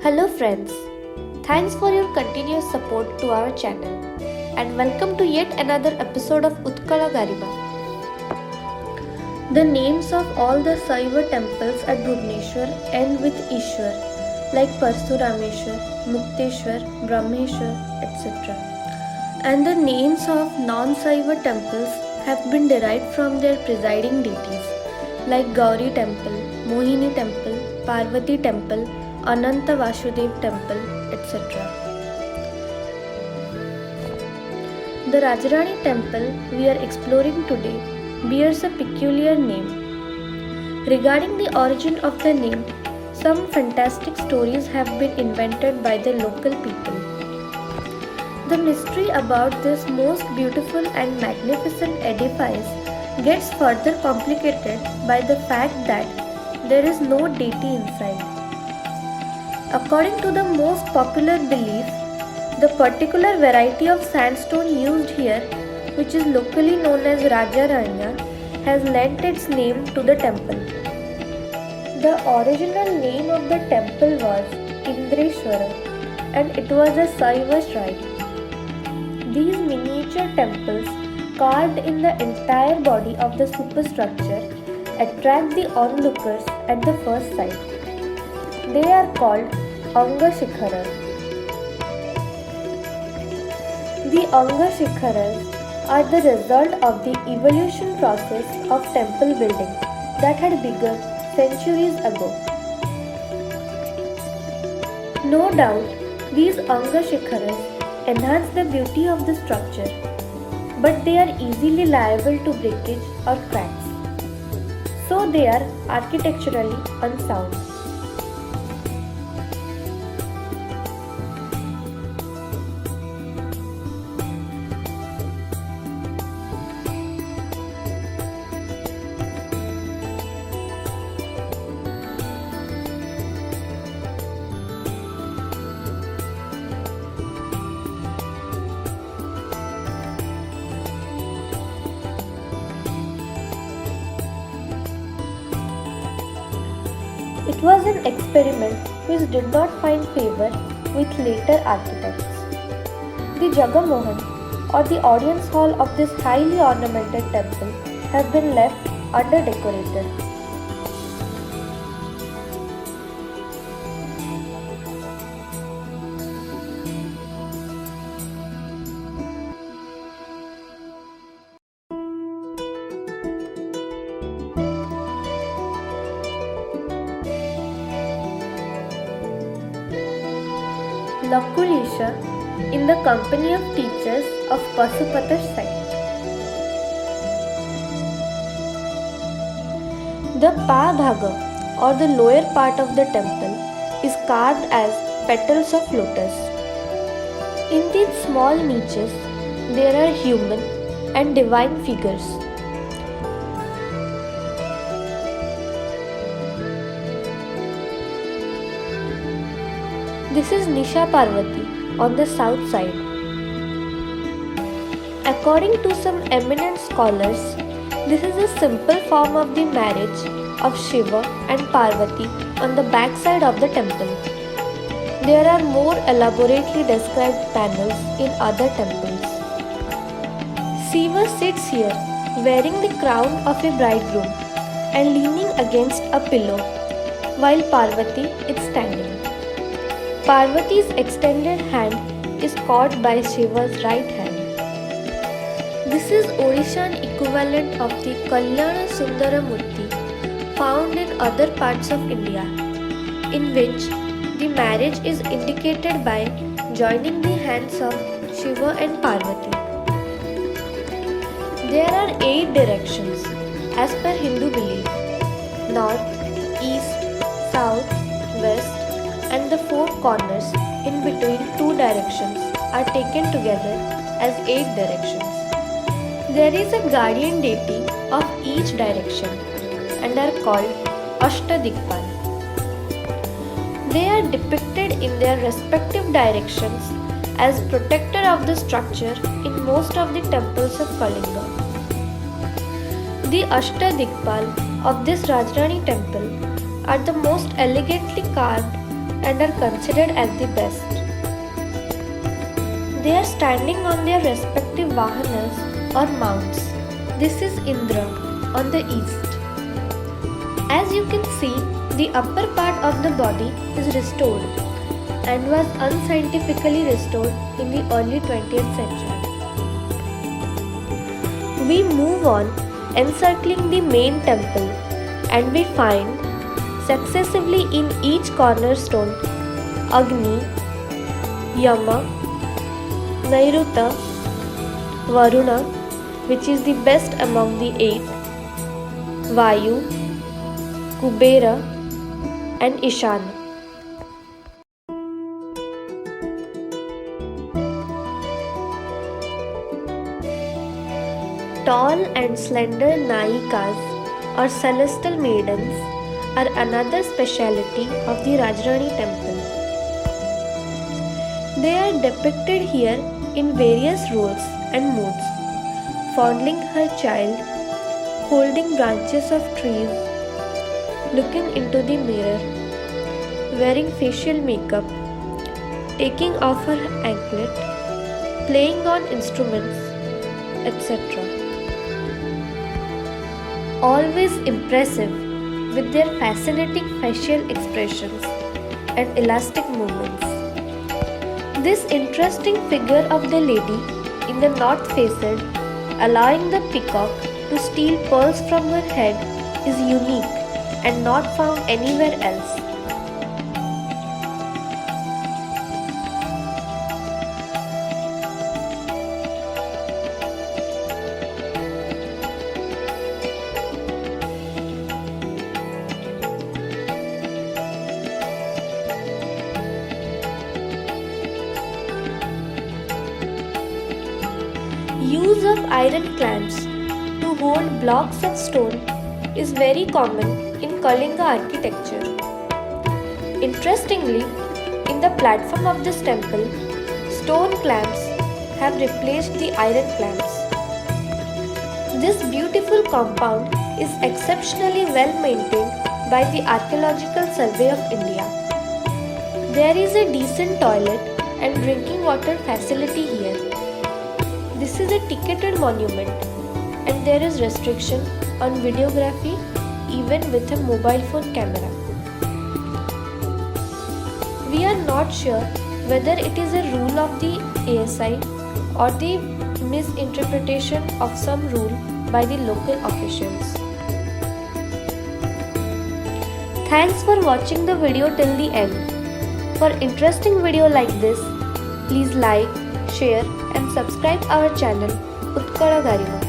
Hello friends, thanks for your continuous support to our channel and welcome to yet another episode of Utkala Garima. The names of all the Saiva temples at Bhubaneswar end with Ishwar like Parsurameshwar, Mukteshwar, Brahmeshwar, etc. And the names of non-Saiva temples have been derived from their presiding deities like Gauri temple, Mohini temple, Parvati temple, Ananta Vasudev temple, etc. The Rajarani temple we are exploring today bears a peculiar name. Regarding the origin of the name, some fantastic stories have been invented by the local people. The mystery about this most beautiful and magnificent edifice gets further complicated by the fact that there is no deity inside. According to the most popular belief, the particular variety of sandstone used here, which is locally known as Rajaranya, has lent its name to the temple. The original name of the temple was Indreshwara and it was a Saiva shrine. These miniature temples carved in the entire body of the superstructure attract the onlookers at the first sight. They are called Anga Shikharas. The Anga Shikharas are the result of the evolution process of temple building that had begun centuries ago. No doubt, these Anga Shikharas enhance the beauty of the structure, but they are easily liable to breakage or cracks. So they are architecturally unsound. It was an experiment which did not find favor with later architects. The Jagamohan or the audience hall of this highly ornamented temple have been left under-decorated. Lakulisha in the company of teachers of Pasupata site. The Pabhaga or the lower part of the temple is carved as petals of lotus. In these small niches, there are human and divine figures. This is Nisha Parvati on the south side. According to some eminent scholars, this is a simple form of the marriage of Shiva and Parvati on the back side of the temple. There are more elaborately described panels in other temples. Shiva sits here wearing the crown of a bridegroom and leaning against a pillow, while Parvati is standing. Parvati's extended hand is caught by Shiva's right hand. This is Odishan equivalent of the Kalyana Sundara Murti found in other parts of India, in which the marriage is indicated by joining the hands of Shiva and Parvati. There are 8 directions as per Hindu belief: north, east, south, west, and the 4 corners in between 2 directions are taken together as 8 directions. There is a guardian deity of each direction and are called Ashtadikpal. They are depicted in their respective directions as protector of the structure in most of the temples of Kalinga. The Ashtadikpal of this Rajrani temple are the most elegantly carved and are considered as the best. They are standing on their respective vahanas or mounts. This is Indra on the east. As you can see, the upper part of the body is restored and was unscientifically restored in the early 20th century. We move on encircling the main temple and we find successively in each cornerstone Agni, Yama, Nairuta, Varuna, which is the best among the 8, Vayu, Kubera and Ishana. Tall and slender Nayikas or celestial maidens are another speciality of the Rajrani temple. They are depicted here in various roles and moods, fondling her child, holding branches of trees, looking into the mirror, wearing facial makeup, taking off her anklet, playing on instruments, etc. Always impressive with their fascinating facial expressions and elastic movements. This interesting figure of the lady in the north facade, allowing the peacock to steal pearls from her head, is unique and not found anywhere else. Use of iron clamps to hold blocks of stone is very common in Kalinga architecture. Interestingly, in the platform of this temple, stone clamps have replaced the iron clamps. This beautiful compound is exceptionally well maintained by the Archaeological Survey of India. There is a decent toilet and drinking water facility here. This is a ticketed monument and there is restriction on videography even with a mobile phone camera. We are not sure whether it is a rule of the ASI or the misinterpretation of some rule by the local officials. Thanks for watching the video till the end. For interesting video like this, please like, share and subscribe our channel Utkala Garima.